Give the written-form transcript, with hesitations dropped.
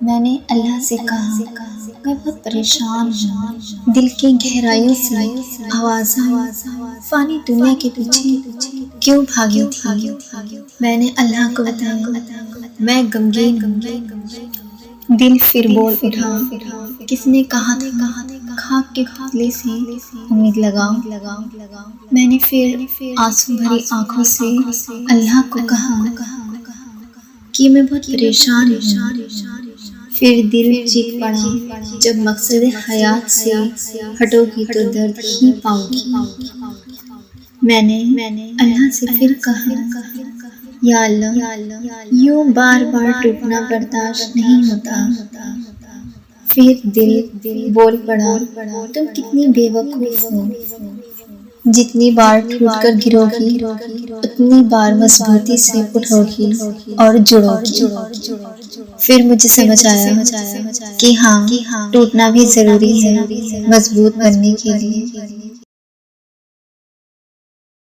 میں نے اللہ سے کہا میں بہت پریشان ہوں، دل کی گہرائیوں سے آواز آئی، فانی دنیا کے پیچھے کیوں بھاگی تھی؟ میں نے اللہ کو بتایا میں غمگین ہوں۔ دل پھر بول اٹھا، کس نے کہا تھا خاک کے پتلے سے امید لگاؤ؟ میں نے پھر آنسو بھری آنکھوں سے اللہ کو کہا کہ میں بہت پریشان ہوں۔ پھر دل چیخ پڑا، جب مقصد حیات سے ہٹو گی تو درد ہی پاؤ گی۔ میں نے اللہ سے پھر کہا، یا اللہ یوں بار بار ٹوٹنا برداشت نہیں ہوتا۔ پھر دل بول پڑا، تم کتنی بے وقوف ہو، جتنی بار ٹوٹ کر گرو گی اتنی بار مضبوطی سے اٹھو گی اور جڑو گی۔ پھر مجھے سمجھ آیا کہ ہاں ٹوٹنا بھی ضروری ہے مضبوط بننے کے لیے۔